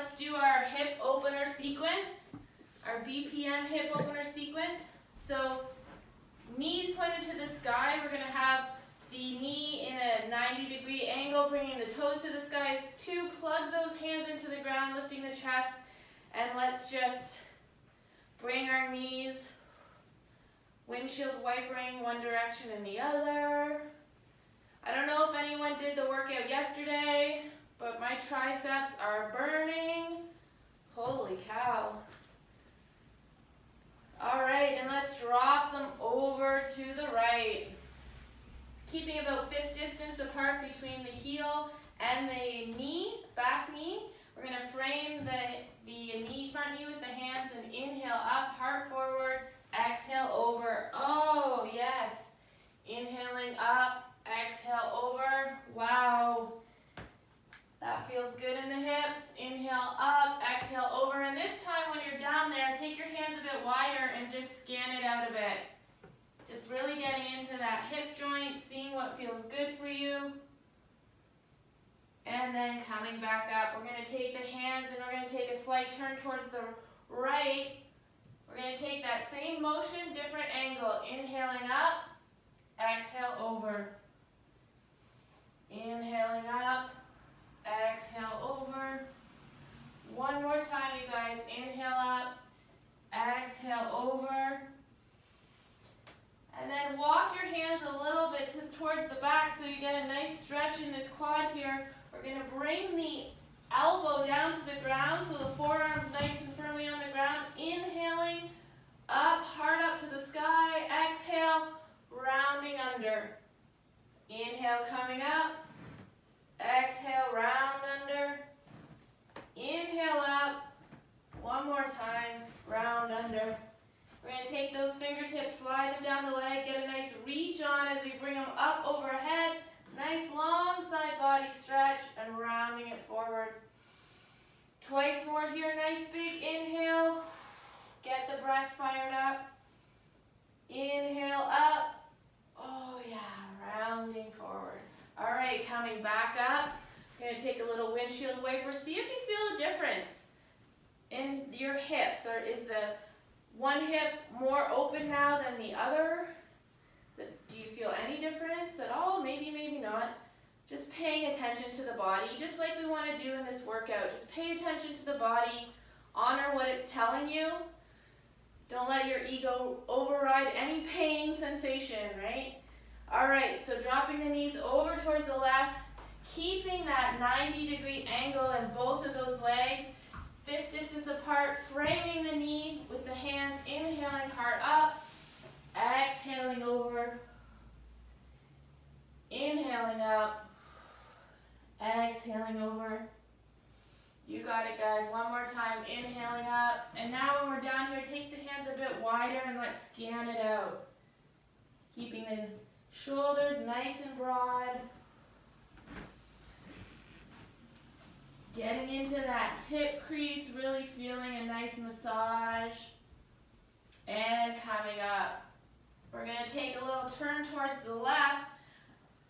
let's do our hip opener sequence, our BPM hip opener sequence. So knees pointed to the sky. We're going to have the knee in a 90-degree angle, bringing the toes to the skies. 2, plug those hands into the ground, lifting the chest. And let's just bring our knees, windshield wipering one direction and the other. I don't know if anyone did the workout yesterday, but my triceps are burning. Holy cow. All right, and let's drop them over to the right. Keeping about fist distance apart between the heel and the knee, back knee. We're going to frame the knee, front knee with the hands and inhale up, heart forward, exhale over. Oh, yes. Inhaling up, exhale over. Wow. That feels good in the hips. Inhale up, exhale over. And this time when you're down there, take your hands a bit wider and just scan it out a bit. Just really getting into that hip joint, seeing what feels good for you. And then coming back up. We're going to take the hands and we're going to take a slight turn towards the right. We're going to take that same motion, different angle. Inhaling up, exhale over. Inhaling up, exhale over. One more time, you guys. Inhale up, exhale over. And then walk your hands a little bit towards the back so you get a nice stretch in this quad here. We're going to bring the elbow down to the ground so the forearm's nice and firmly on the ground. Inhaling up, heart up to the sky. Exhale, rounding under. Inhale, coming up. Exhale, round under. Inhale up. One more time, round under. We're going to take those fingertips, slide them down the leg, get a nice reach on as we bring them up overhead. Nice long side body stretch and rounding it forward. Twice more here, nice big inhale. Get the breath fired up. Inhale up. Oh yeah, rounding forward. All right, coming back up. We're going to take a little windshield wiper. See if you feel a difference in your hips. Or is the one hip more open now than the other? Do you feel any difference at all? Maybe, maybe not. Just paying attention to the body, just like we want to do in this workout. Just pay attention to the body. Honor what it's telling you. Don't let your ego override any pain sensation, right? All right, so dropping the knees over towards the left, keeping that 90-degree angle in both of those legs, fist distance apart, framing the knee with the hands, inhaling, heart up, exhaling over, inhaling up, exhaling over. You got it, guys. One more time, inhaling up. And now when we're down here, take the hands a bit wider and let's scan it out. Keeping the shoulders nice and broad. Getting into that hip crease, really feeling a nice massage. And coming up. We're going to take a little turn towards the left.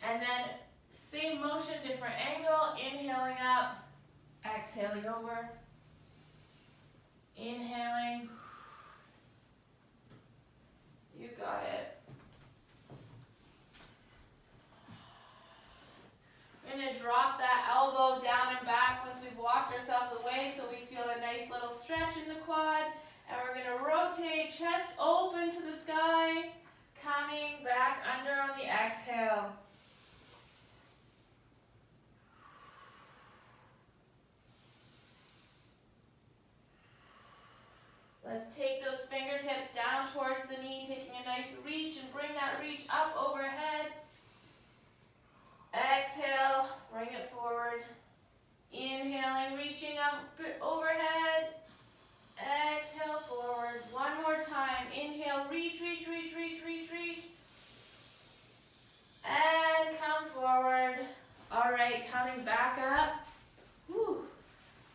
And then same motion, different angle. Inhaling up. Exhaling over. Inhaling. You got it. We're going to drop that elbow down and back once we've walked ourselves away so we feel a nice little stretch in the quad. And we're going to rotate, chest open to the sky, coming back under on the exhale. Let's take those fingertips down towards the knee, taking a nice reach and bring that reach up overhead. Exhale, bring it forward. Inhaling, reaching up overhead. Exhale, forward. One more time. Inhale, reach, reach, reach, reach, reach, reach. And come forward. All right, coming back up. Whew.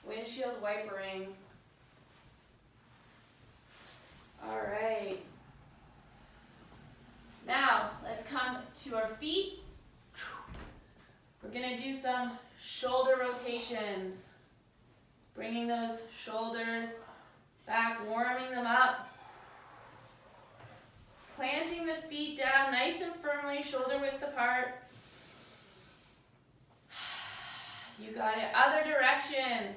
Windshield wipering. All right. Now, let's come to our feet. We're going to do some shoulder rotations. Bringing those shoulders back, warming them up. Planting the feet down nice and firmly, shoulder width apart. You got it. Other direction.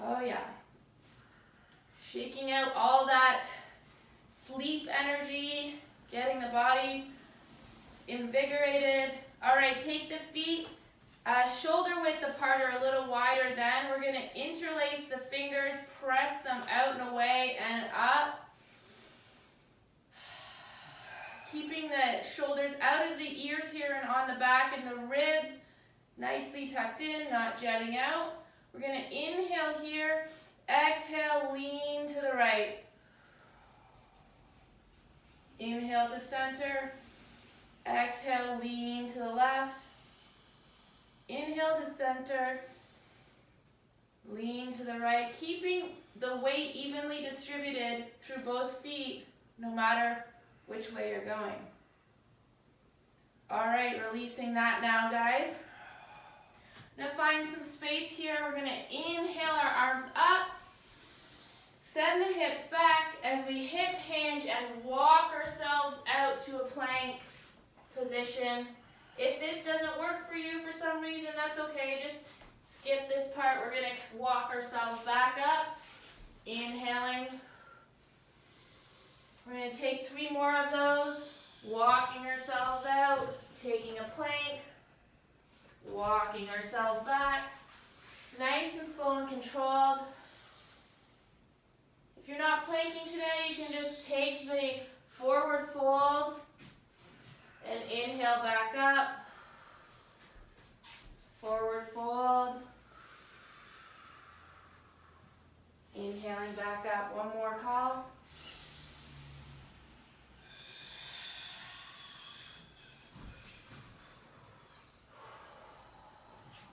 Oh yeah. Shaking out all that sleep energy, getting the body invigorated. All right, take the feet shoulder width apart or a little wider then. We're going to interlace the fingers, press them out and away and up. Keeping the shoulders out of the ears here and on the back and the ribs nicely tucked in, not jetting out. We're going to inhale here, exhale, lean to the right. Inhale to center, exhale, lean to the left. Inhale to center, lean to the right, keeping the weight evenly distributed through both feet, no matter which way you're going. All right, releasing that now, guys. Now find some space here. We're going to inhale our arms up, send the hips back as we hip hinge and walk ourselves out to a plank position. If this doesn't work for you for some reason, that's okay. Just skip this part. We're going to walk ourselves back up. Inhaling. We're going to take 3 more of those. Walking ourselves out. Taking a plank. Walking ourselves back. Nice and slow and controlled. If you're not planking today, you can just take the forward fold and inhale back up. Forward fold. Inhaling back up. One more call.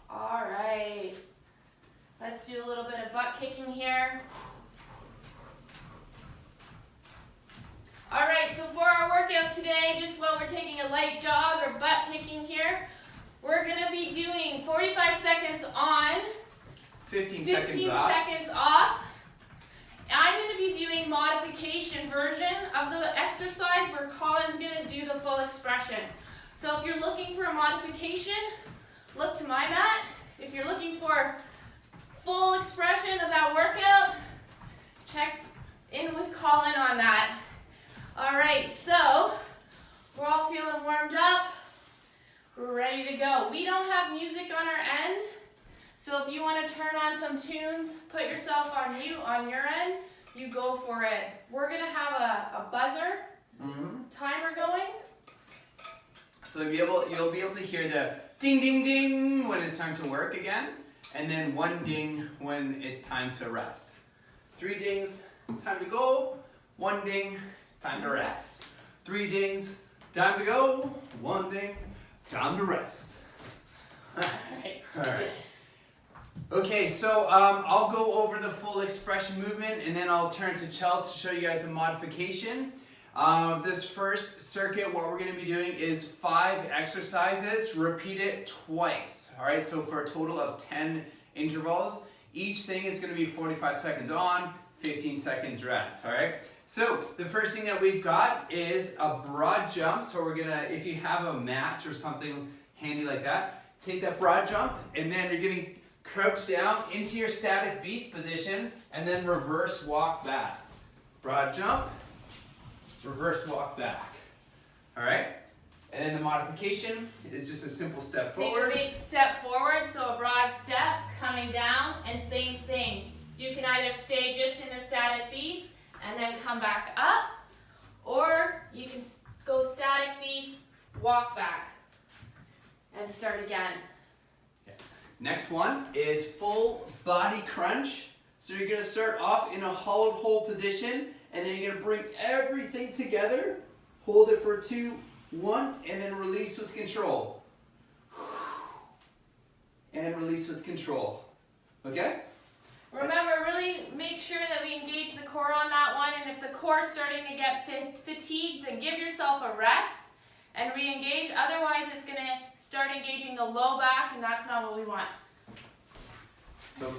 All right. Let's do a little bit of butt kicking here. All right, so for our workout today, just while we're taking a light jog or butt kicking here, we're going to be doing 45 seconds on, 15 seconds off. I'm going to be doing modification version of the exercise where Colin's going to do the full expression. So if you're looking for a modification, look to my mat. If you're looking for full expression of that workout, check in with Colin on that. All right, so we're all feeling warmed up. We're ready to go. We don't have music on our end, so if you want to turn on some tunes, put yourself on mute on your end, you go for it. We're going to have a buzzer timer going. So you'll be able to hear the ding, ding, ding when it's time to work again, and then 1 ding when it's time to rest. 3 dings, time to go. 1 ding, time to rest. 3 dings, time to go. 1 ding, time to rest. All right. Okay, so I'll go over the full expression movement, and then I'll turn to Chelsea to show you guys the modification. This first circuit, what we're going to be doing is 5 exercises. Repeat it twice. All right, so for a total of 10 intervals. Each thing is going to be 45 seconds on, 15 seconds rest. All right. So the first thing that we've got is a broad jump. So we're gonna, if you have a mat or something handy like that, take that broad jump, and then you're gonna crouch down into your static beast position, and then reverse walk back. Broad jump, reverse walk back. All right. And then the modification is just a simple step forward. Take a big step forward, so a broad step, coming down, and same thing. You can either stay just in the static beast and then come back up, or you can go static beast, walk back, and start again. Okay. Next one is full body crunch. So you're going to start off in a hollowed hold position, and then you're going to bring everything together, hold it for 2, 1, and then release with control. And release with control. Okay? Remember, really make sure that we engage the core on that one, and if the core is starting to get fatigued, then give yourself a rest and re-engage. Otherwise, it's going to start engaging the low back, and that's not what we want. So,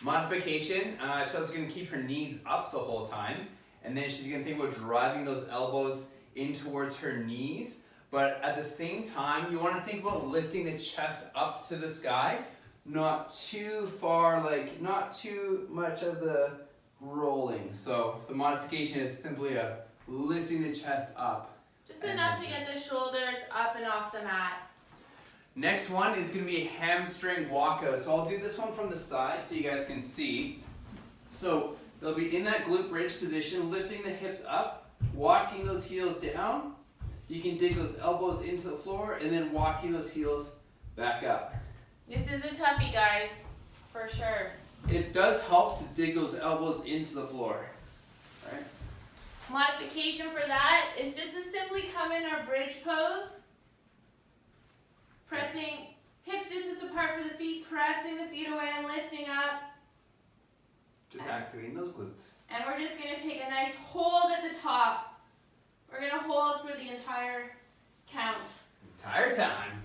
modification, Chelsea's going to keep her knees up the whole time, and then she's going to think about driving those elbows in towards her knees, but at the same time, you want to think about lifting the chest up to the sky, not too far, like not too much of the rolling. So the modification is simply a lifting the chest up. Just enough to get the shoulders up and off the mat. Next one is going to be a hamstring walkout. So I'll do this one from the side so you guys can see. So they'll be in that glute bridge position, lifting the hips up, walking those heels down. You can dig those elbows into the floor and then walking those heels back up. This is a toughie, guys, for sure. It does help to dig those elbows into the floor. Right? Modification for that is just to simply come in our bridge pose. Pressing hips distance apart for the feet, pressing the feet away and lifting up. Just activating those glutes. And we're just going to take a nice hold at the top. We're going to hold for the entire count. Entire time.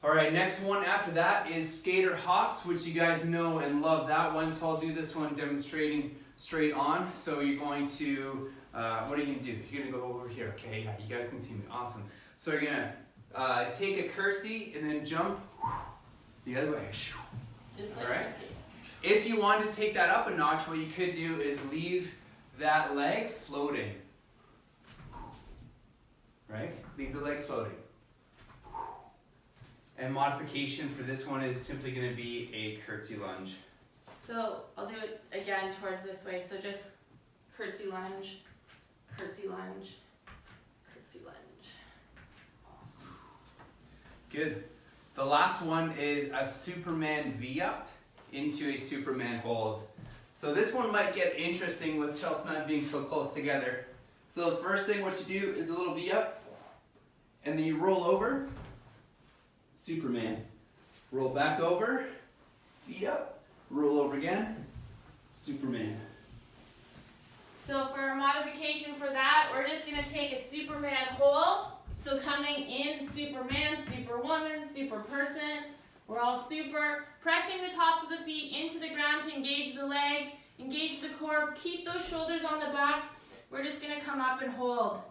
Alright, next one after that is skater hops, which you guys know and love that one. So I'll do this one demonstrating straight on. So you're going to, what are you going to do? You're going to go over here, okay? Yeah, you guys can see me. Awesome. So you're going to take a curtsy and then jump the other way. Just like Alright. skating. If you want to take that up a notch, what you could do is leave that leg floating. Right? Leaves the leg floating. And modification for this one is simply going to be a curtsy lunge. So I'll do it again towards this way. So just curtsy lunge, curtsy lunge, curtsy lunge. Awesome. Good. The last one is a Superman V-up into a Superman hold. So this one might get interesting with Chelsea and I being so close together. So the first thing what you do is a little V-up, and then you roll over, Superman. Roll back over, V-up, roll over again, Superman. So for a modification for that, we're just going to take a Superman hold. So coming in, Superman, Superwoman, Super person. We're all super. Pressing the tops of the feet into the ground to engage the legs, engage the core, keep those shoulders on the back. We're just going to come up and hold.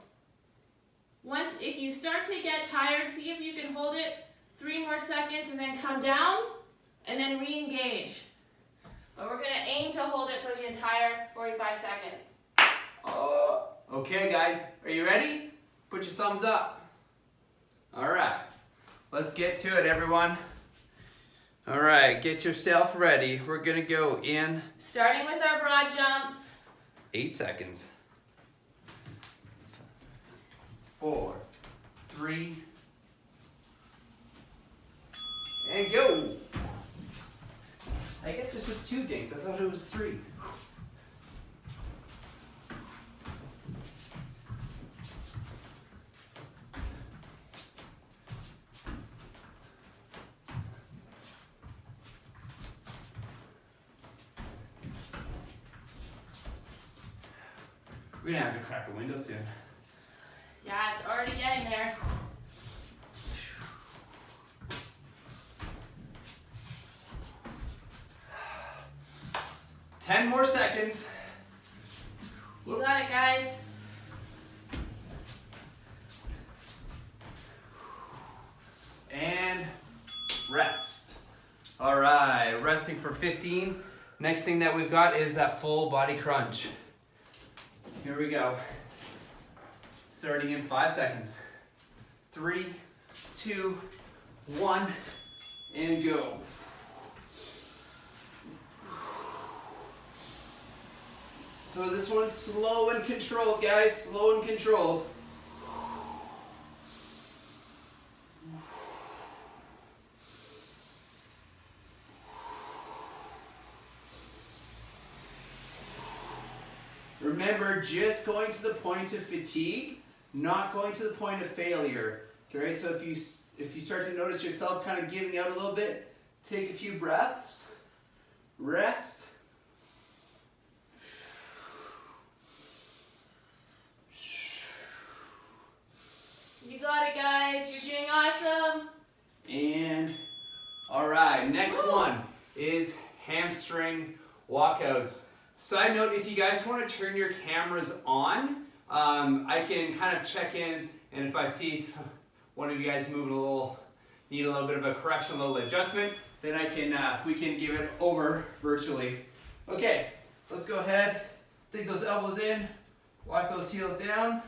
If you start to get tired, see if you can hold it 3 more seconds and then come down and then re-engage. But we're going to aim to hold it for the entire 45 seconds. Oh, okay guys, are you ready? Put your thumbs up. All right, let's get to it everyone. All right, get yourself ready. We're gonna go in. Starting with our broad jumps. 8 seconds. 4, 3, and go. I guess it's just 2 dings. I thought it was 3. We're gonna have to crack a window soon. Yeah, it's already getting there. Ten more seconds. You got it, guys. And rest. All right, resting for 15. Next thing that we've got is that full body crunch. Here we go. Starting in 5 seconds. 3, 2, 1, and go. So this one's slow and controlled, guys. Slow and controlled. Remember, just going to the point of fatigue, not going to the point of failure. Okay, so if you start to notice yourself kind of giving out a little bit, take a few breaths, rest. You got it, guys. You're doing awesome. And all right, next Woo. one is hamstring walkouts. Side note, if you guys want to turn your cameras on, I can kind of check in, and if I see one of you guys moving a little, need a little bit of a correction, a little adjustment, then I can we can give it over virtually. Okay, let's go ahead, dig those elbows in, walk those heels down,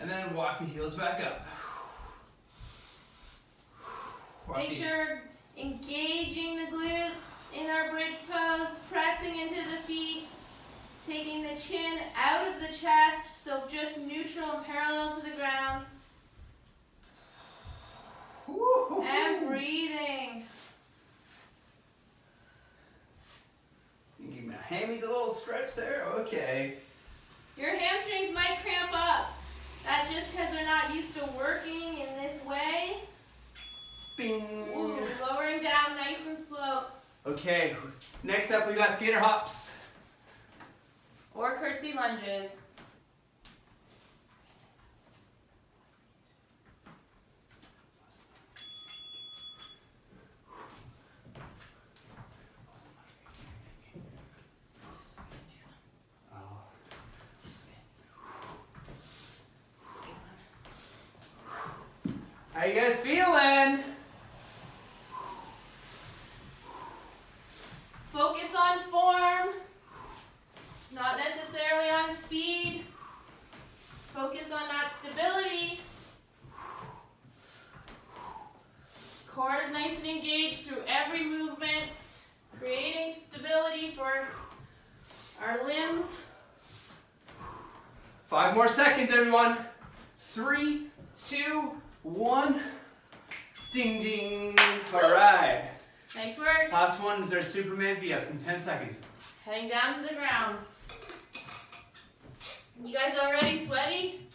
and then walk the heels back up. Make sure engaging the glutes in our bridge pose, pressing into the feet, taking the chin out of the chest, so just neutral and parallel to the ground. And breathing. Give my hammies a little stretch there. Okay. Your hamstrings might cramp up. That's just because they're not used to working in this way. Bing. Ooh, lowering down nice and slow. Okay, next up we got skater hops. Or curtsy lunges. How you guys feeling? Focus on form, not necessarily on speed. Focus on that stability. Core is nice and engaged through every movement, creating stability for our limbs. 5 more seconds, everyone. 3, 2, 1. Ding, ding. All right. Nice work. Last one is our Superman V-ups in 10 seconds. Heading down to the ground. You guys already sweaty?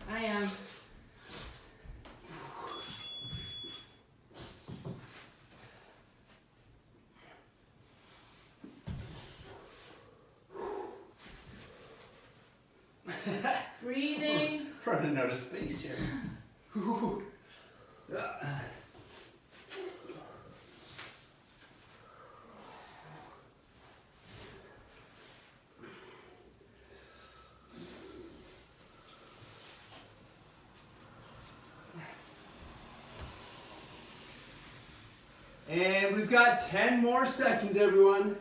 I am. Breathing. Running out of space here. And we've got 10 more seconds, everyone.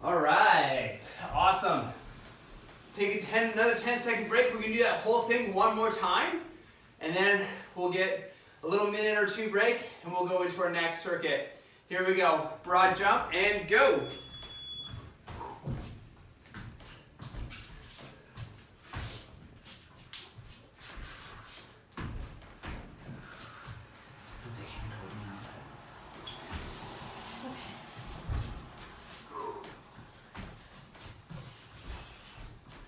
All right, awesome. Take another 10-second break. We're gonna do that whole thing one more time, and then we'll get a little minute or two break, and we'll go into our next circuit. Here we go, broad jump, and go.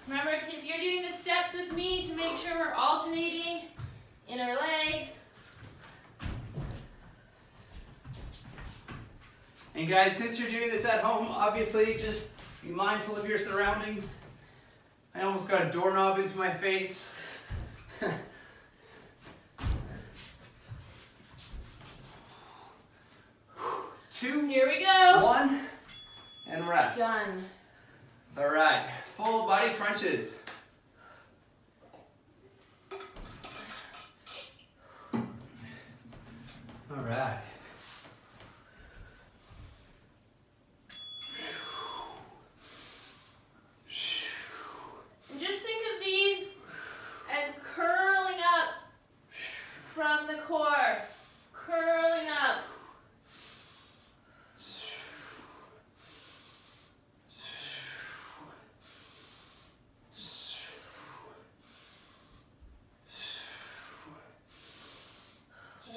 Remember, if you're doing the steps with me, to make sure we're alternating in our legs. And guys, since you're doing this at home, obviously just be mindful of your surroundings. I almost got a doorknob into my face. 2, Here we go. 1, and rest. Done. All right, full body crunches. All right. And just think of these as curling up from the core. Curling up.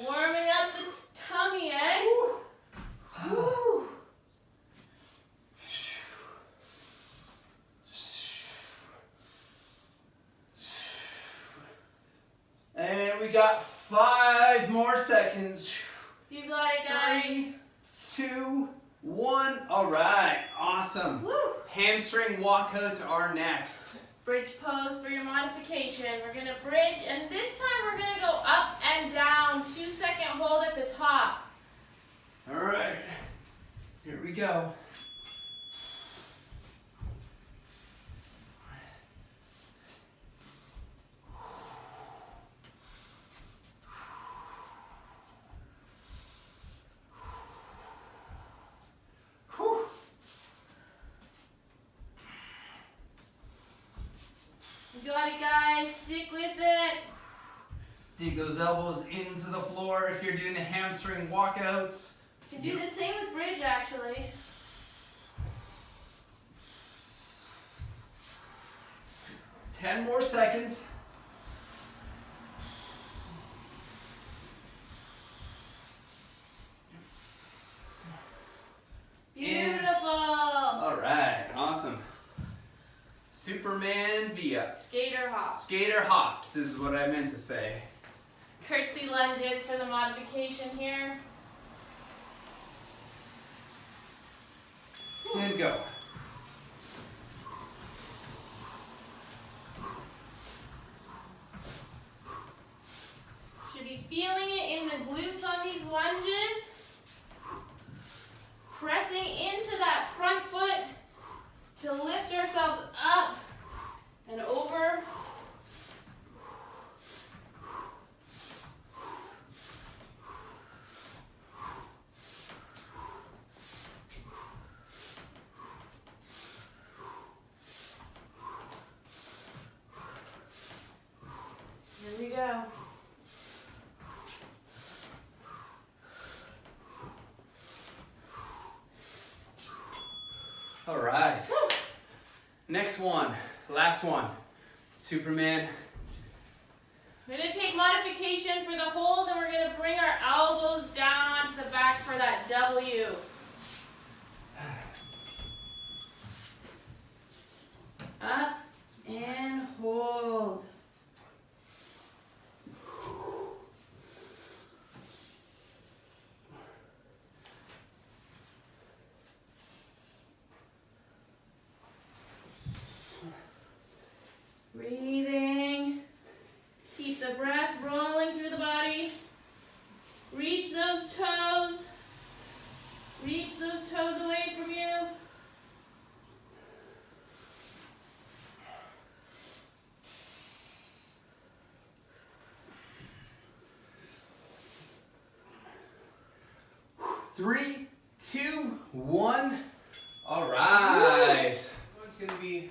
Warming up the tummy, eh? Woo. And we got 5 more seconds. You got it, guys. 3, 2, 1. All right, awesome. Woo. Hamstring walkouts are next. Bridge pose for your modification. We're gonna bridge, and this time we're gonna go up and down. 2-second hold at the top. All right, here we go. You got it, guys. Stick with it. Dig those elbows into the floor if you're doing the hamstring walkouts. You can do the same with bridge, actually. Ten more seconds. Beautiful. All right, awesome. Superman V-ups. Skater hops. Skater hops is what I meant to say. Curtsy lunges for the modification here. And go. Should be feeling it in the glutes on these lunges. Pressing into that front foot to lift ourselves up and over. Here we go. All right. Woo. Next one, last one. Superman. We're going to take modification for the hold, and we're going to bring our elbows down onto the back for that W. Up and hold. Breathing. Keep the breath rolling through the body. Reach those toes. Reach those toes away from you. Three, two, one. All right. So it's going to be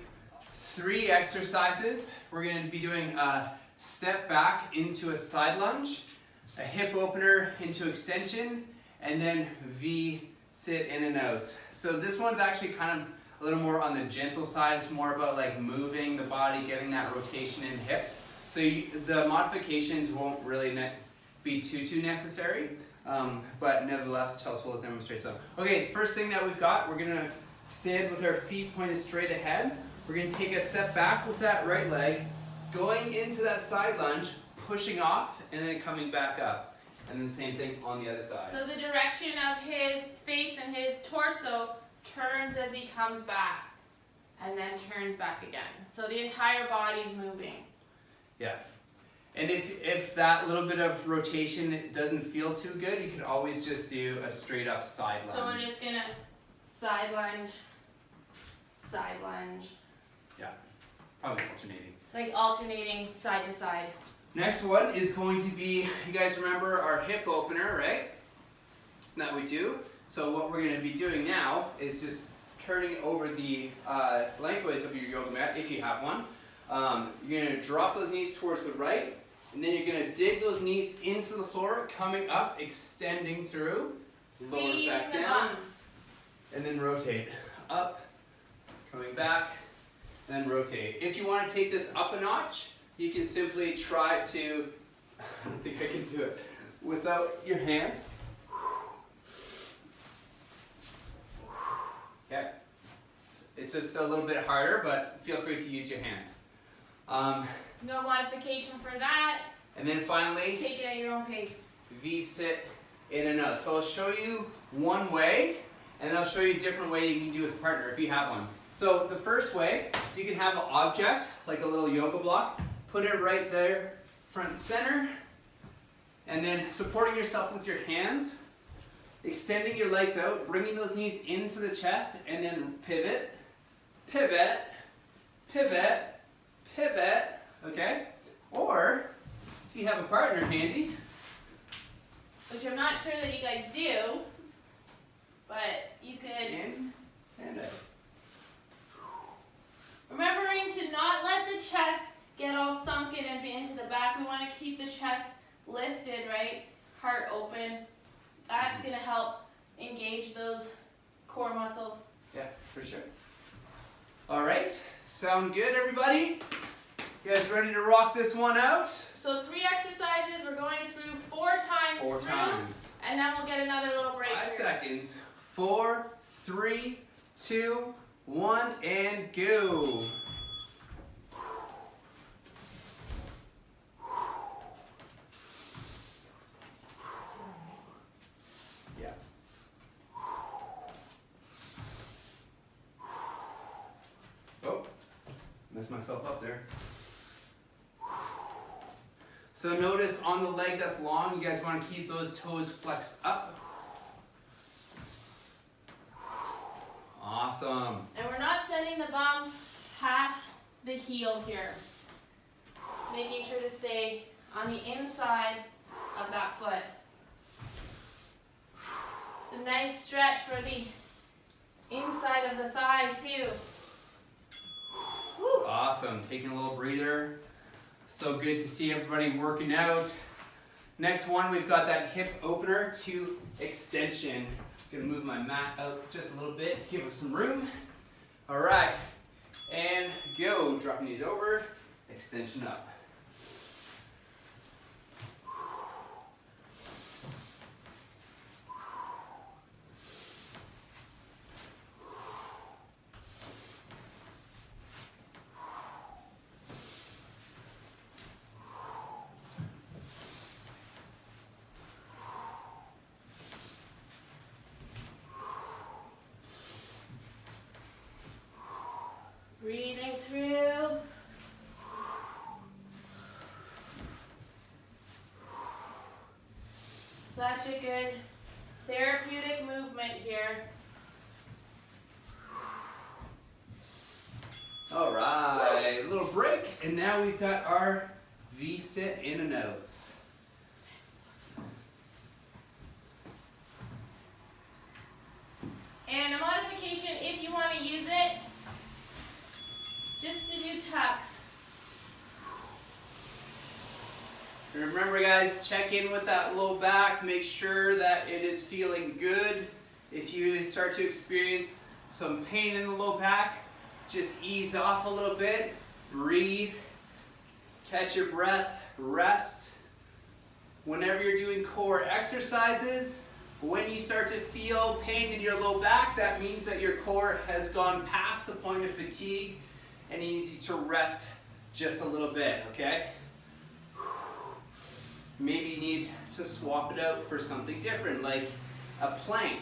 3 exercises. We're going to be doing a step back into a side lunge, a hip opener into extension, and then V sit in and out. So this one's actually kind of a little more on the gentle side. It's more about like moving the body, getting that rotation in hips. So the modifications won't really be too necessary, but nevertheless, Chelsea will demonstrate some. Okay, first thing that we've got, we're gonna stand with our feet pointed straight ahead. We're gonna take a step back with that right leg, going into that side lunge, pushing off, and then coming back up. And then same thing on the other side. So the direction of his face and his torso turns as he comes back, and then turns back again. So the entire body's moving. Yeah. And if that little bit of rotation doesn't feel too good, you can always just do a straight up side lunge. So we're just gonna side lunge, side lunge. Yeah, probably alternating. Like alternating side to side. Next one is going to be, you guys remember our hip opener, right? That we do. So what we're going to be doing now is just turning over the lengthways of your yoga mat, if you have one. You're going to drop those knees towards the right, and then you're going to dig those knees into the floor, coming up, extending through, lower back down, and then rotate. Up, coming back, then rotate. If you want to take this up a notch, you can simply try to, I don't think I can do it, without your hands. Okay. It's just a little bit harder, but feel free to use your hands. No modification for that. And then finally, Take it at your own pace. V sit in and out. So I'll show you one way, and then I'll show you a different way you can do with a partner if you have one. So the first way, so you can have an object, like a little yoga block, put it right there, front and center, and then supporting yourself with your hands, extending your legs out, bringing those knees into the chest, and then pivot, pivot, pivot, pivot, okay? Or, if you have a partner handy, which I'm not sure that you guys do, but you could... in and out. Remembering to not let the chest get all sunken and be into the back. We want to keep the chest lifted, right? Heart open. That's going to help engage those core muscles. Yeah, for sure. All right, sound good, everybody? You guys ready to rock this one out? So 3 exercises. We're going through 4 times 4 through, times. and then we'll get another little break 5 here. seconds. 4, 3, 2, 1, and go. Yeah. Oh, messed myself up there. So notice on the leg that's long, you guys want to keep those toes flexed up. Awesome. And we're not sending the bum past the heel here. Making sure to stay on the inside of that foot. It's a nice stretch for the inside of the thigh too. Woo. Awesome. Taking a little breather. So good to see everybody working out. Next one, we've got that hip opener to extension. Gonna move my mat out just a little bit to give us some room. All right, and go. Drop knees over, extension up. Breathing through. Such a good therapeutic movement here. All right, a little break, and now we've got our V-sit in and out. And a modification, if you want to use it, just to do tucks. Remember guys, check in with that low back, make sure that it is feeling good. If you start to experience some pain in the low back, just ease off a little bit, breathe, catch your breath, rest. Whenever you're doing core exercises, when you start to feel pain in your low back, that means that your core has gone past the point of fatigue and you need to rest just a little bit, okay? Maybe you need to swap it out for something different, like a plank.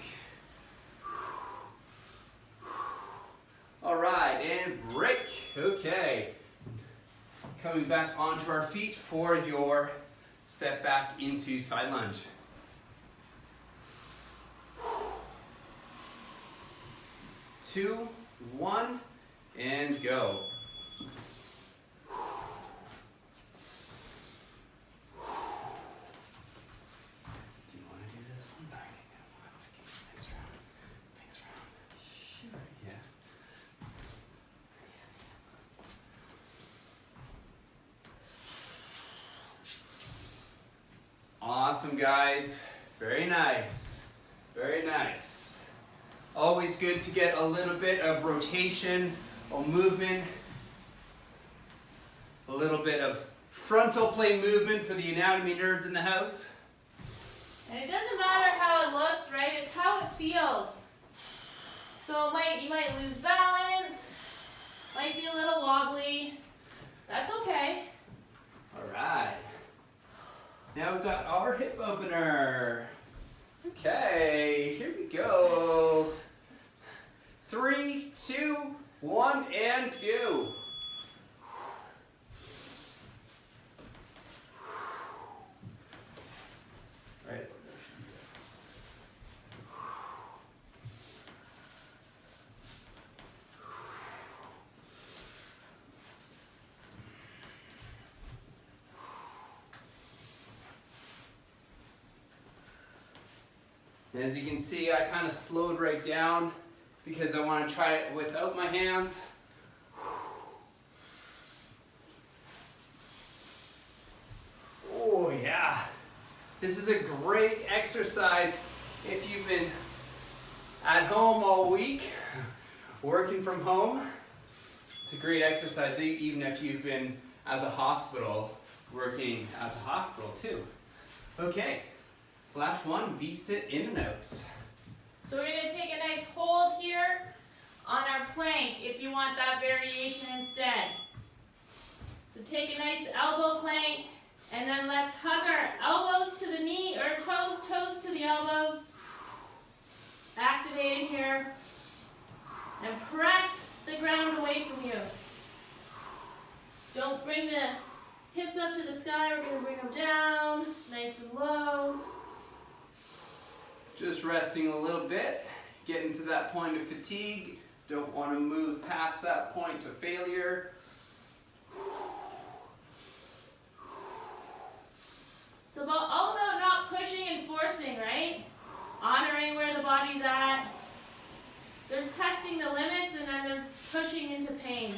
All right, and break. Okay. Coming back onto our feet for your step back into side lunge. 2, 1, and go. Awesome, guys. Very nice. Very nice. Always good to get a little bit of rotation or movement. A little bit of frontal plane movement for the anatomy nerds in the house. And it doesn't matter how it looks, right? It's how it feels. So you might lose balance, might be a little wobbly. That's okay. All right. Now we've got our hip opener. Okay, here we go. 3, 2, 1, and go. Right. As you can see, I kind of slowed right down because I want to try it without my hands. Oh yeah. This is a great exercise if you've been at home all week, working from home. It's a great exercise even if you've been at the hospital, working at the hospital too. Okay, last one, V-sit in and out. So we're going to take a nice hold here on our plank if you want that variation instead. So take a nice elbow plank, and then let's hug our elbows to the knee, or toes to the elbows. Activating here. And press the ground away from you. Don't bring the hips up to the sky, we're going to bring them down, nice and low. Just resting a little bit, getting to that point of fatigue. Don't want to move past that point of failure. It's all about not pushing and forcing, right? Honoring where the body's at. There's testing the limits, and then there's pushing into pain.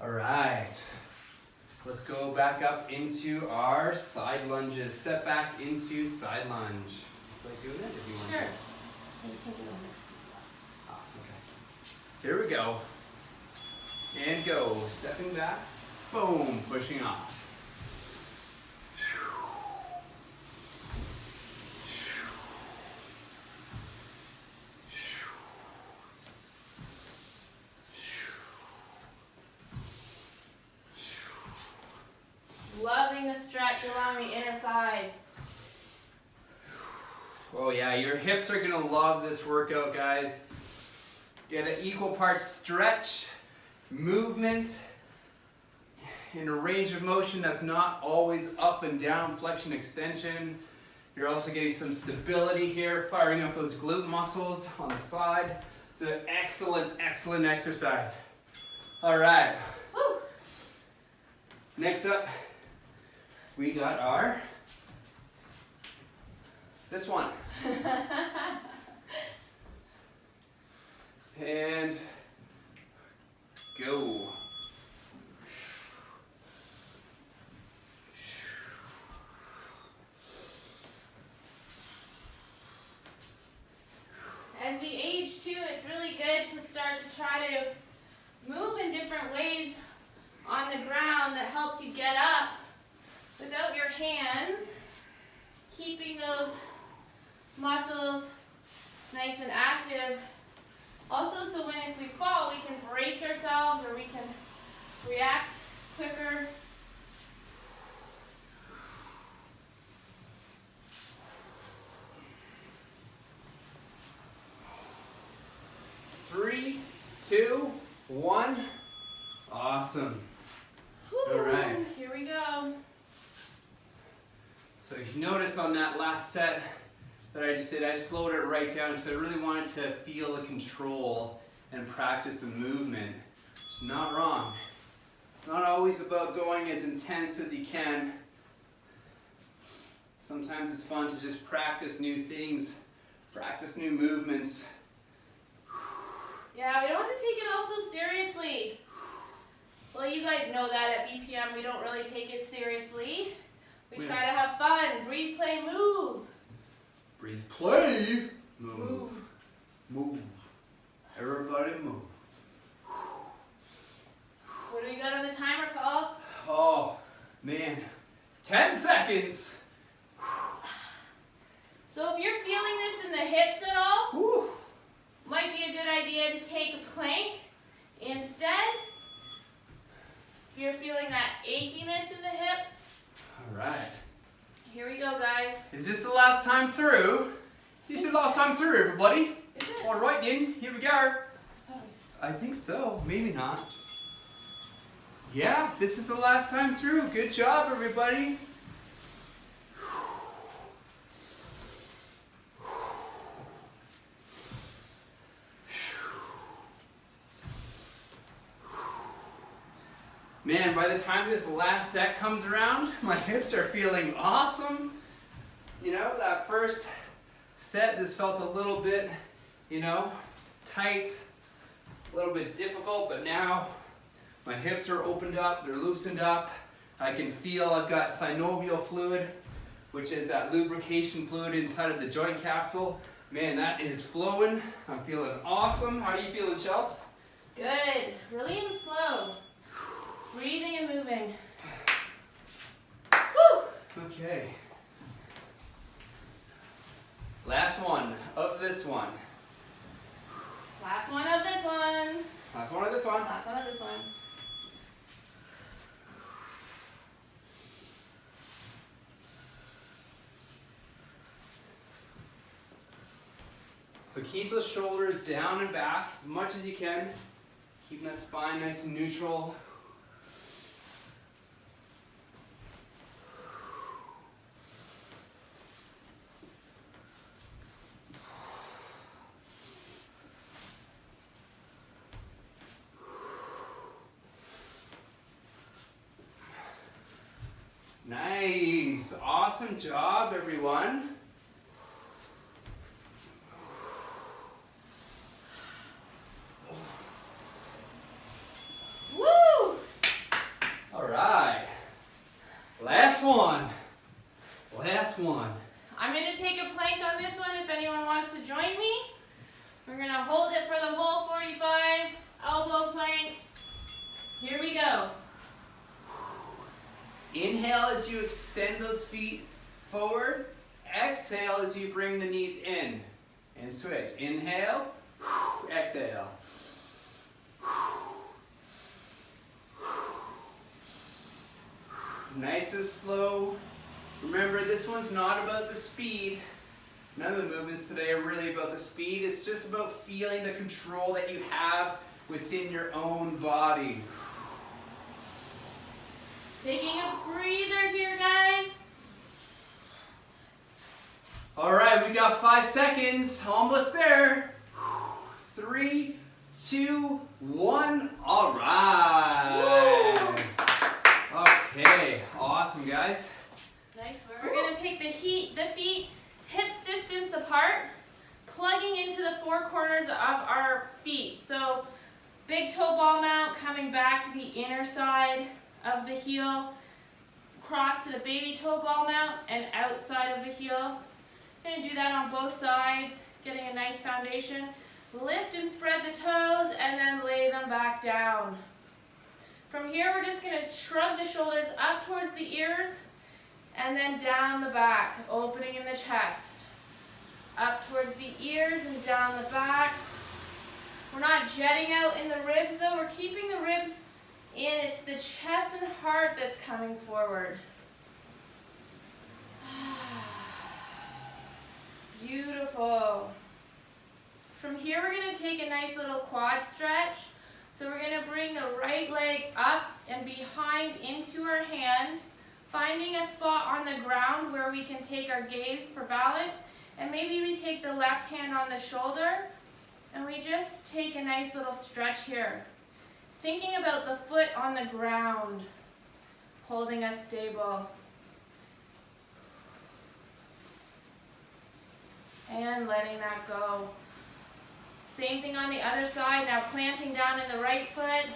All right. Let's go back up into our side lunges. Step back into side lunge. Like doing it if you want Sure. to. I just think it'll mix me up. Okay. Here we go. And go. Stepping back. Boom. Pushing off. Loving the stretch along the inner thigh. Oh yeah, your hips are gonna love this workout, guys. Get an equal parts stretch, movement, in a range of motion that's not always up and down, flexion, extension. You're also getting some stability here, firing up those glute muscles on the side. It's an excellent, excellent exercise. All right. Woo! Next up, we got our, this one. And go. As we age too, it's really good to start to try to move in different ways on the ground that helps you get up without your hands, keeping those muscles nice and active. Also, so if we fall, we can brace ourselves, or we can react quicker. Three, two, one. Awesome. Whew, All right. Here we go. So if you notice on that last set that I just did, I slowed it right down because I really wanted to feel the control and practice the movement. It's not wrong. It's not always about going as intense as you can. Sometimes it's fun to just practice new things, practice new movements. Yeah, we don't have to take it all so seriously. Well, you guys know that at BPM we don't really take it seriously. We try to have fun. Breathe, play, move. Breathe, play, move. Move. Move. Everybody move. What do we got on the timer, Paul? Oh, man. 10 seconds. So if you're feeling this in the hips at all, Whew. might be a good idea to take a plank instead. If you're feeling that achiness in the hips, All right. Here we go, guys. Is this the last time through? This is the last time through, everybody. Is it? All right then, here we go. Oh, I think so, maybe not. Yeah, this is the last time through. Good job, everybody. Man, by the time this last set comes around, my hips are feeling awesome. You know, that first set, this felt a little bit, tight, a little bit difficult, but now my hips are opened up, they're loosened up. I can feel I've got synovial fluid, which is that lubrication fluid inside of the joint capsule. Man, that is flowing. I'm feeling awesome. How are you feeling, Chelsea? good. Really in flow. Breathing and moving. Woo! Okay. Last one of this one. Last one of this one. Last one of this one. Last one of this one. So keep those shoulders down and back as much as you can. Keeping that spine nice and neutral. Nice. Awesome job, everyone. Woo! All right. Last one. Last one. I'm going to take a plank on this one if anyone wants to join me. We're going to hold it for the whole 45, elbow plank. Here we go. Inhale as you extend those feet forward. Exhale as you bring the knees in. And switch. Inhale. Exhale. Nice and slow. Remember, this one's not about the speed. None of the movements today are really about the speed. It's just about feeling the control that you have within your own body. Taking a breather here, guys. All right, we got 5 seconds. Almost there. 3, 2, 1. All right. Okay, awesome, guys. Nice work. We're going to take the feet hips distance apart, plugging into the 4 corners of our feet. So big toe ball mount coming back to the inner side of the heel, cross to the baby toe ball mount and outside of the heel. Going to do that on both sides, getting a nice foundation. Lift and spread the toes and then lay them back down. From here, we're just going to shrug the shoulders up towards the ears and then down the back, opening in the chest. Up towards the ears and down the back. We're not jetting out in the ribs though, we're keeping the ribs in. It's the chest and heart that's coming forward. Beautiful. From here, we're going to take a nice little quad stretch. So we're going to bring the right leg up and behind into our hand, finding a spot on the ground where we can take our gaze for balance. And maybe we take the left hand on the shoulder and we just take a nice little stretch here. Thinking about the foot on the ground, holding us stable. And letting that go. Same thing on the other side, now planting down in the right foot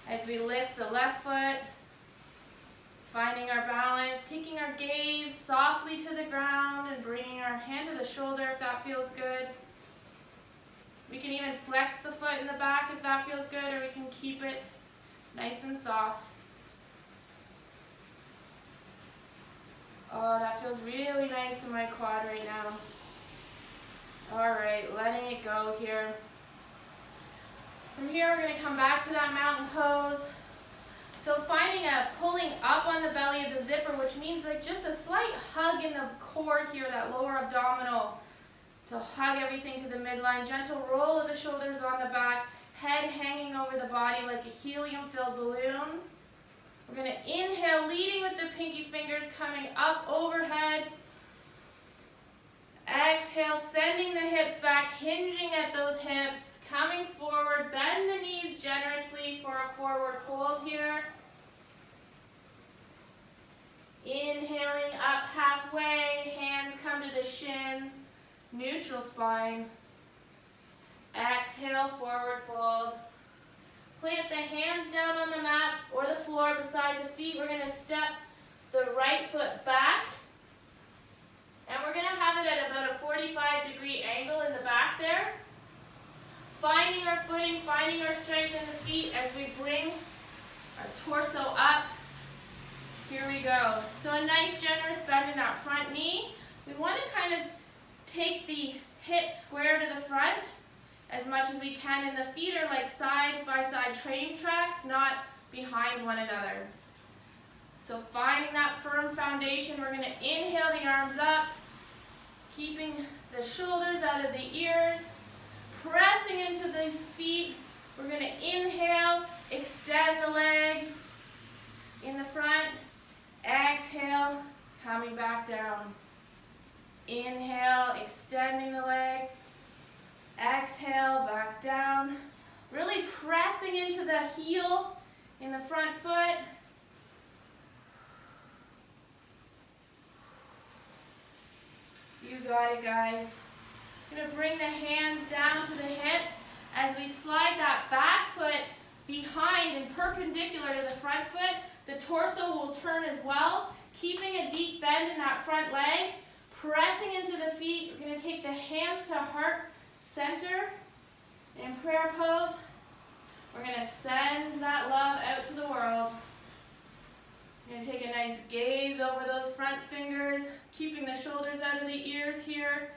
as we lift the left foot. Finding our balance, taking our gaze softly to the ground and bringing our hand to the shoulder if that feels good. We can even flex the foot in the back if that feels good, or we can keep it nice and soft. Oh, that feels really nice in my quad right now. All right, letting it go here. From here, we're going to come back to that mountain pose. So finding a pulling up on the belly of the zipper, which means like just a slight hug in the core here, that lower abdominal, to hug everything to the midline. Gentle roll of the shoulders on the back, head hanging over the body like a helium-filled balloon. We're going to inhale, leading with the pinky fingers, coming up overhead. Exhale, sending the hips back, hinging at those hips, coming forward. Bend the knees generously for a forward fold here. Inhaling up halfway, hands come to the shins, neutral spine. Exhale, forward fold. Plant the hands down on the mat or the floor beside the feet. We're going to step the right foot back. And we're going to have it at about a 45-degree angle in the back there. Finding our footing, finding our strength in the feet as we bring our torso up. Here we go. So a nice generous bend in that front knee. We want to kind of take the hips square to the front as much as we can, and the feet are like side-by-side training tracks, not behind one another. So finding that firm foundation, we're going to inhale the arms up, keeping the shoulders out of the ears, pressing into these feet. We're going to inhale, extend the leg in the front, exhale, coming back down. Inhale, extending the leg, exhale, back down. Really pressing into the heel in the front foot. You got it, guys. We're going to bring the hands down to the hips as we slide that back foot behind and perpendicular to the front foot. The torso will turn as well, keeping a deep bend in that front leg. Pressing into the feet, we're going to take the hands to heart center in prayer pose. We're going to send that love out to the world. We're going to take a nice gaze over those front fingers, keeping the shoulders out of the ears here.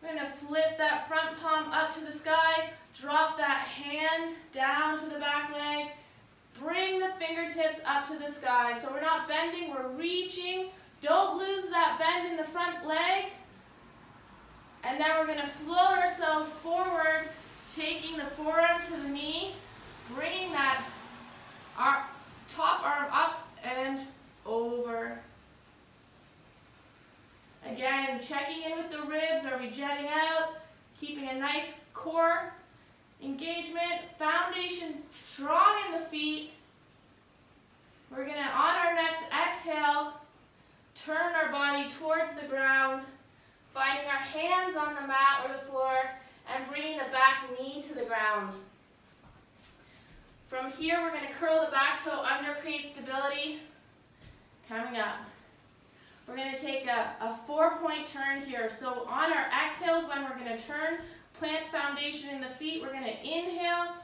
We're going to flip that front palm up to the sky, drop that hand down to the back leg, bring the fingertips up to the sky. So we're not bending, we're reaching. Don't lose that bend in the front leg. And then we're going to float ourselves forward, taking the forearm to the knee, bringing that top arm up and over. Again, checking in with the ribs. Are we jetting out? Keeping a nice core engagement. Foundation strong in the feet. We're going to, on our next exhale, turn our body towards the ground, finding our hands on the mat or the floor, and bringing the back knee to the ground. From here, we're going to curl the back toe under, create stability. Coming up. We're going to take a 4-point turn here. So on our exhales, when we're going to turn, plant foundation in the feet, we're going to inhale,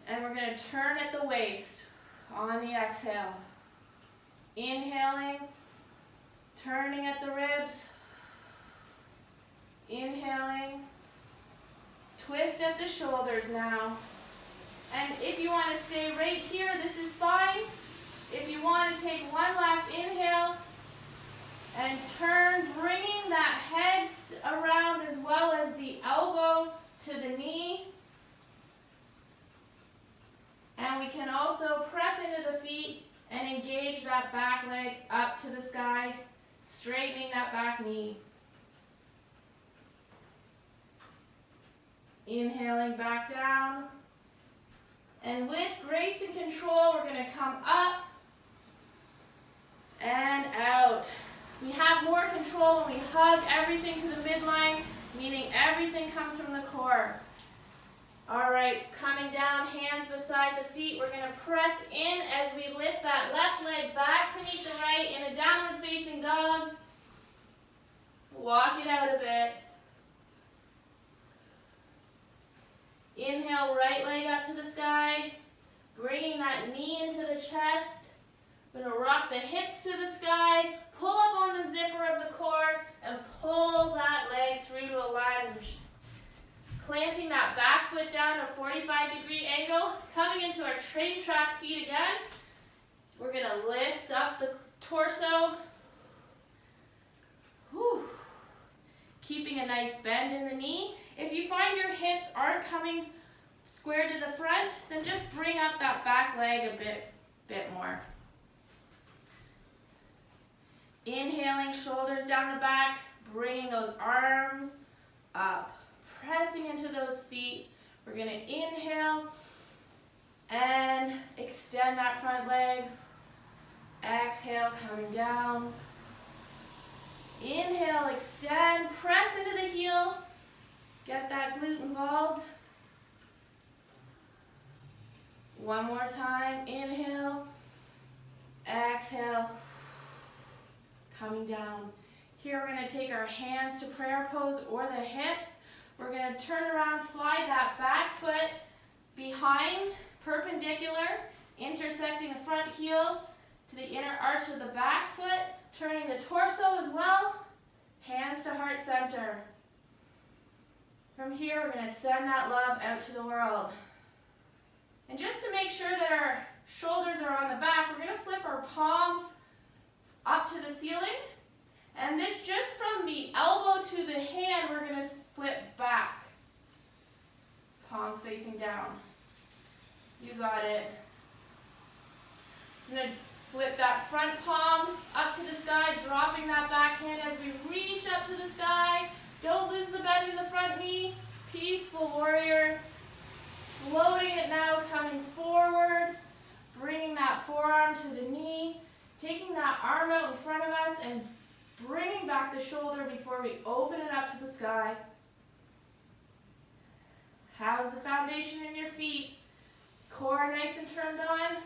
and we're going to turn at the waist on the exhale. Inhaling, turning at the ribs, inhaling, twist at the shoulders now. And if you want to stay right here, this is fine. If you want to take one last inhale and turn, bringing that head around as well as the elbow to the knee. And we can also press into the feet and engage that back leg up to the sky, straightening that back knee. Inhaling back down. And with grace and control, we're going to come up and out. We have more control when we hug everything to the midline, meaning everything comes from the core. All right, coming down, hands beside the feet. We're going to press in as we lift that left leg back to meet the right in a downward facing dog. Walk it out a bit. Inhale, right leg up to the sky, bringing that knee into the chest. We're going to rock the hips to the sky, pull up on the zipper of the core, and pull that leg through to a lunge. Planting that back foot down a 45-degree angle, coming into our train track feet again. We're gonna lift up the torso. Whew. Keeping a nice bend in the knee. If you find your hips aren't coming square to the front, then just bring up that back leg a bit more. Inhaling, shoulders down the back, bringing those arms up. Pressing into those feet. We're going to inhale and extend that front leg. Exhale, coming down. Inhale, extend, press into the heel. Get that glute involved. One more time. Inhale. Exhale. Coming down. Here we're going to take our hands to prayer pose or the hips. We're going to turn around, slide that back foot behind, perpendicular, intersecting the front heel to the inner arch of the back foot, turning the torso as well, hands to heart center. From here, we're going to send that love out to the world. And just to make sure that our shoulders are on the back, we're going to flip our palms up to the ceiling. And then just from the elbow to the hand, we're going to flip back. Palms facing down. You got it. I'm going to flip that front palm up to the sky, dropping that back hand as we reach up to the sky. Don't lose the bend in the front knee. Peaceful warrior. Floating it now, coming forward. Bringing that forearm to the knee. Taking that arm out in front of us and bringing back the shoulder before we open it up to the sky. How's the foundation in your feet? Core nice and turned on?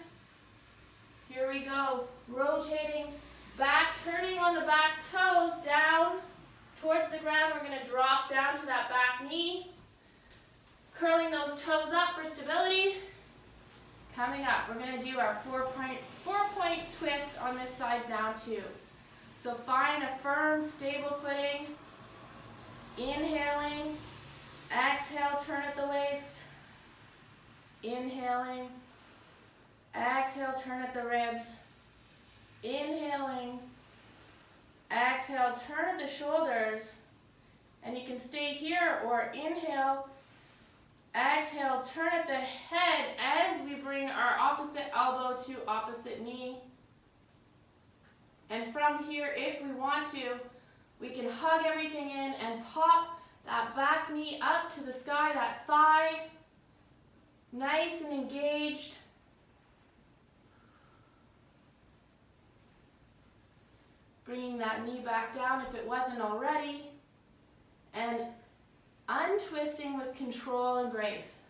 Here we go. Rotating back, turning on the back toes down towards the ground. We're going to drop down to that back knee. Curling those toes up for stability. Coming up, we're going to do our four-point twist on this side now too. So find a firm, stable footing. Inhaling. Exhale, turn at the waist. Inhaling. Exhale, turn at the ribs. Inhaling. Exhale, turn at the shoulders. And you can stay here or inhale. Exhale, turn at the head as we bring our opposite elbow to opposite knee. And from here, if we want to, we can hug everything in and pop that back knee up to the sky, that thigh, nice and engaged. Bringing that knee back down if it wasn't already. And untwisting with control and grace.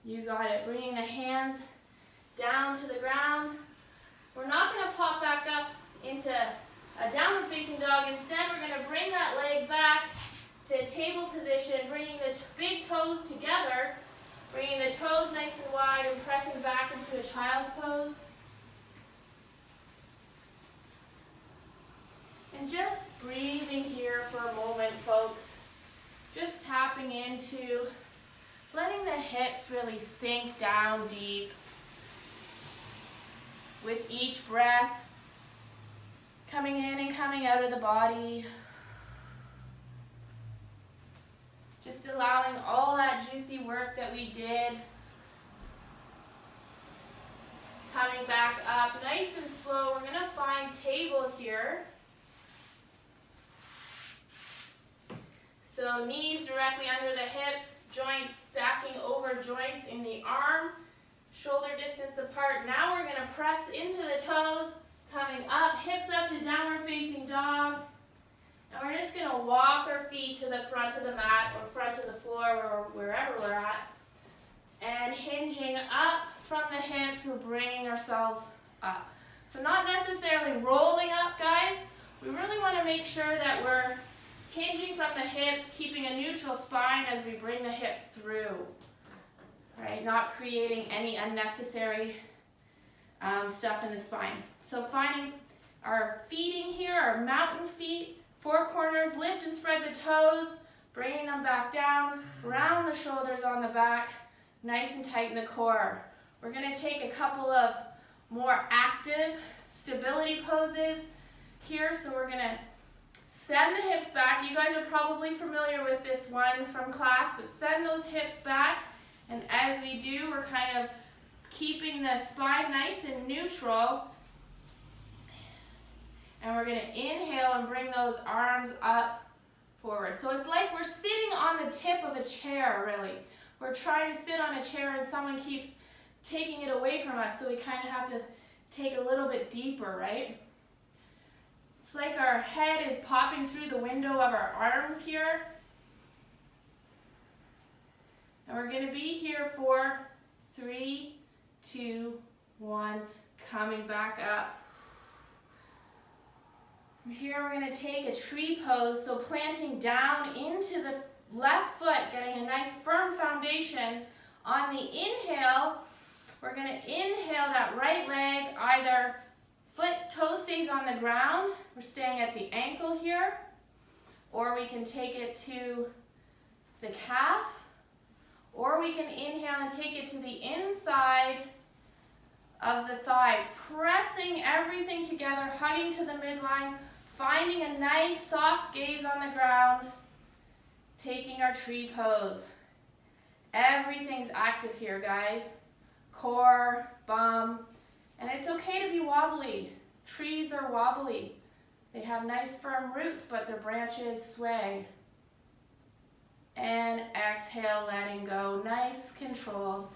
You got it. Bringing the hands down to the ground. We're not going to pop back up into a downward facing dog. Instead, we're going to bring that leg back to a table position, bringing the big toes together, bringing the toes nice and wide and pressing back into a child's pose. And just breathing here for a moment, folks. Just tapping into letting the hips really sink down deep. With each breath, coming in and coming out of the body. Just allowing all that juicy work that we did. Coming back up, nice and slow. We're going to find table here. So knees directly under the hips, joints stacking over joints in the arm, shoulder distance apart. Now we're going to press into the toes, coming up, hips up to downward facing dog. And we're just going to walk our feet to the front of the mat or front of the floor or wherever we're at. And hinging up from the hips, we're bringing ourselves up. So not necessarily rolling up, guys. We really want to make sure that we're hinging from the hips, keeping a neutral spine as we bring the hips through. Right? Not creating any unnecessary stuff in the spine. So finding our feeting here, our mountain feet, four corners, lift and spread the toes, Bringing them back down, round the shoulders on the back, nice and tight in the core. We're going to take a couple of more active stability poses here. So we're going to send the hips back. You guys are probably familiar with this one from class, but send those hips back. And as we do, we're kind of keeping the spine nice and neutral. And we're going to inhale and bring those arms up forward. So it's like we're sitting on the tip of a chair, really. We're trying to sit on a chair and someone keeps taking it away from us, so we kind of have to take a little bit deeper, right? It's like our head is popping through the window of our arms here. And we're going to be here for 3, 2, 1, coming back up. From here we're going to take a tree pose, so planting down into the left foot, getting a nice firm foundation. On the inhale, we're going to inhale that right leg, either toe stays on the ground, we're staying at the ankle here, or we can take it to the calf, or we can inhale and take it to the inside of the thigh, pressing everything together, hugging to the midline, finding a nice soft gaze on the ground, taking our tree pose. Everything's active here, guys. Core, bum, and it's okay to be wobbly. Trees are wobbly. They have nice firm roots, but their branches sway. And exhale, letting go. Nice control.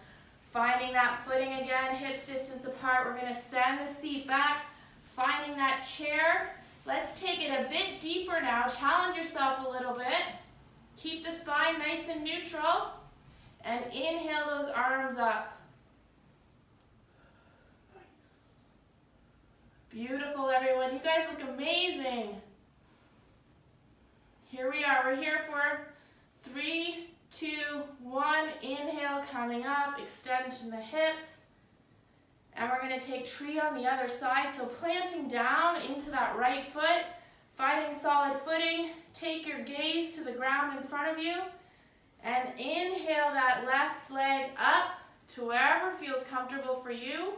Finding that footing again, hips distance apart. We're going to send the seat back. Finding that chair. Let's take it a bit deeper now. Challenge yourself a little bit. Keep the spine nice and neutral. And inhale those arms up. Beautiful, everyone. You guys look amazing. Here we are. We're here for 3, 2, 1. Inhale, coming up. Extend to the hips. And we're going to take tree on the other side. So planting down into that right foot. Finding solid footing. Take your gaze to the ground in front of you. And inhale that left leg up to wherever feels comfortable for you.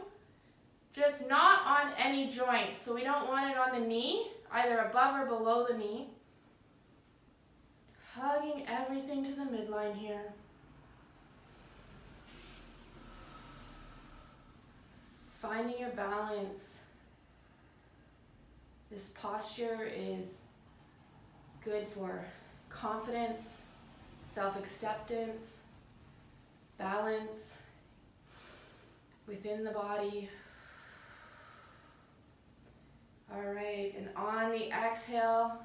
Just not on any joint, so we don't want it on the knee, either above or below the knee. Hugging everything to the midline here. Finding your balance. This posture is good for confidence, self-acceptance, balance within the body. All right, and on the exhale,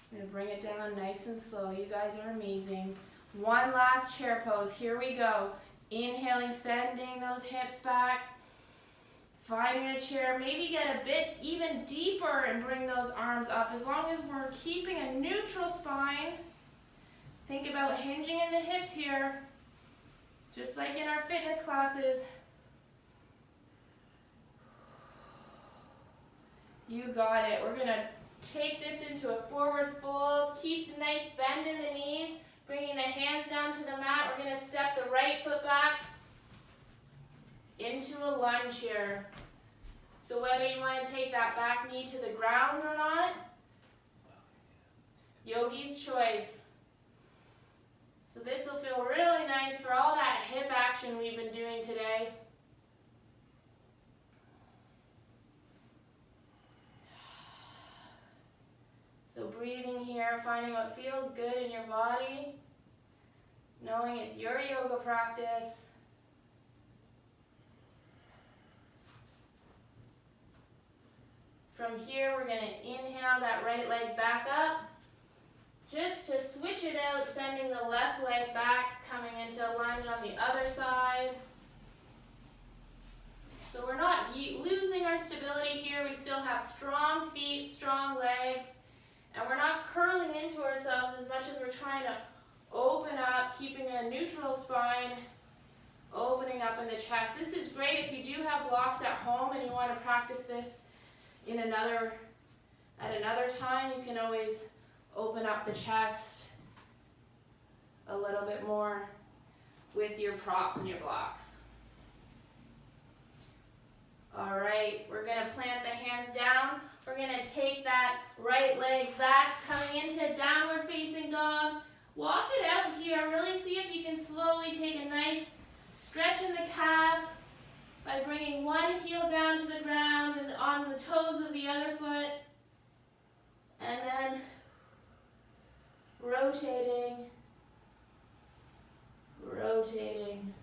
I'm going to bring it down nice and slow. You guys are amazing. One last chair pose. Here we go. Inhaling, sending those hips back. Finding a chair. Maybe get a bit even deeper and bring those arms up. As long as we're keeping a neutral spine. Think about hinging in the hips here. Just like in our fitness classes. You got it. We're going to take this into a forward fold. Keep the nice bend in the knees. Bringing the hands down to the mat. We're going to step the right foot back into a lunge here. So whether you want to take that back knee to the ground or not, yogi's choice. So this will feel really nice for all that hip action we've been doing today. So breathing here, finding what feels good in your body, knowing it's your yoga practice. From here, we're going to inhale that right leg back up. Just to switch it out, sending the left leg back, coming into a lunge on the other side. So we're not losing our stability here. We still have strong feet, strong legs. And we're not curling into ourselves as much as we're trying to open up, keeping a neutral spine, opening up in the chest. This is great if you do have blocks at home and you want to practice this at another time. You can always open up the chest a little bit more with your props and your blocks. All right, we're gonna plant the hands down. We're gonna take that right leg back, coming into downward facing dog. Walk it out here. Really see if you can slowly take a nice stretch in the calf by bringing one heel down to the ground and on the toes of the other foot. And then rotating, rotating.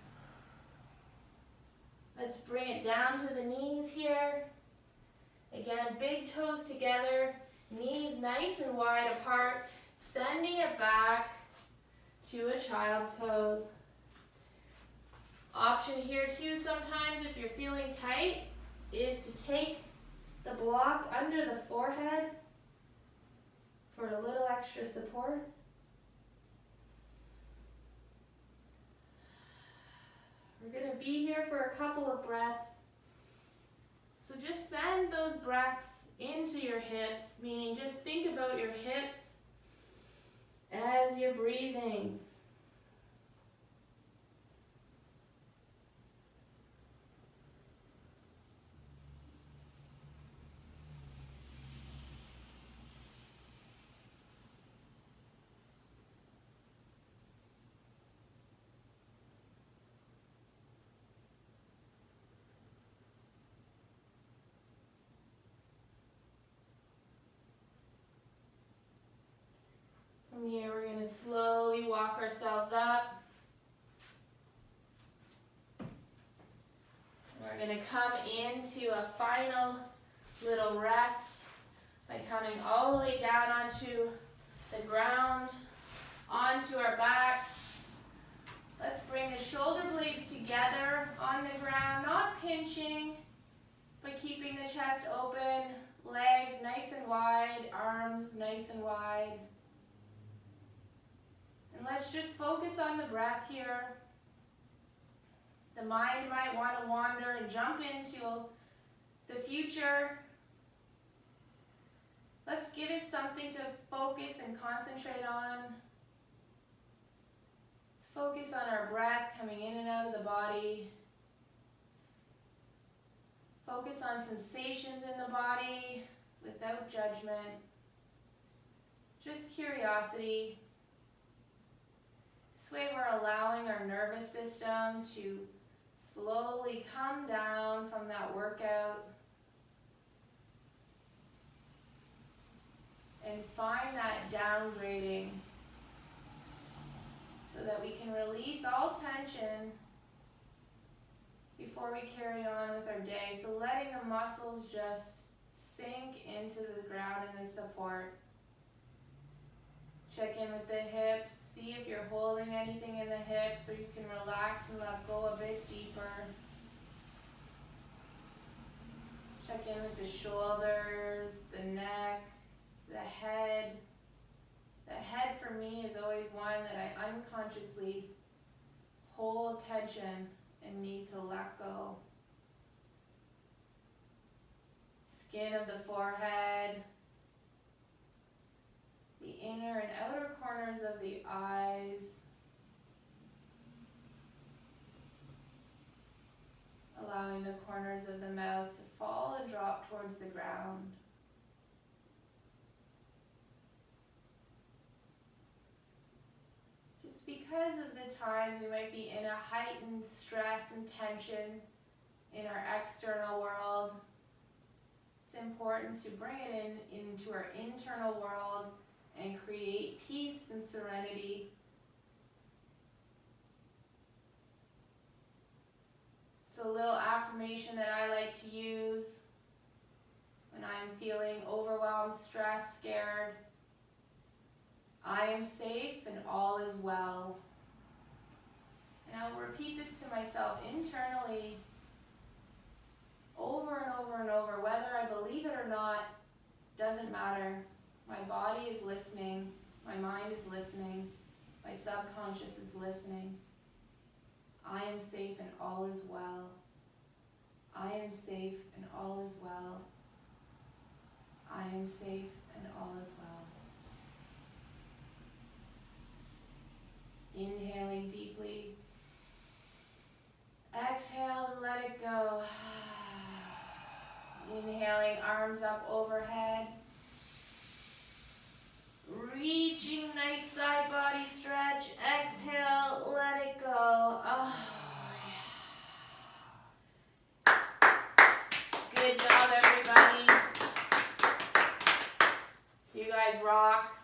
Let's bring it down to the knees here. Again, big toes together, knees nice and wide apart, sending it back to a child's pose. Option here too, sometimes if you're feeling tight, is to take the block under the forehead for a little extra support. We're going to be here for a couple of breaths. So just send those breaths into your hips, meaning just think about your hips as you're breathing. From here, we're going to slowly walk ourselves up. We're going to come into a final little rest by coming all the way down onto the ground, onto our backs. Let's bring the shoulder blades together on the ground, not pinching, but keeping the chest open, legs nice and wide, arms nice and wide. And let's just focus on the breath here. The mind might want to wander and jump into the future. Let's give it something to focus and concentrate on. Let's focus on our breath coming in and out of the body. Focus on sensations in the body without judgment. Just curiosity. This way we're allowing our nervous system to slowly come down from that workout and find that downgrading so that we can release all tension before we carry on with our day. So letting the muscles just sink into the ground in the support. Check in with the hips. See if you're holding anything in the hips, so you can relax and let go a bit deeper. Check in with the shoulders, the neck, the head. The head for me is always one that I unconsciously hold tension and need to let go. Skin of the forehead. The inner and outer corners of the eyes. Allowing the corners of the mouth to fall and drop towards the ground. Just because of the times we might be in a heightened stress and tension in our external world, it's important to bring it into our internal world and create peace and serenity. So a little affirmation that I like to use when I'm feeling overwhelmed, stressed, scared. I am safe and all is well. And I'll repeat this to myself internally over and over and over. Whether I believe it or not, doesn't matter. My body is listening, my mind is listening, my subconscious is listening. I am safe and all is well. I am safe and all is well. I am safe and all is well. arms up overhead. Reaching, nice side body stretch. Exhale, let it go. Oh, yeah. Good job, everybody. You guys rock.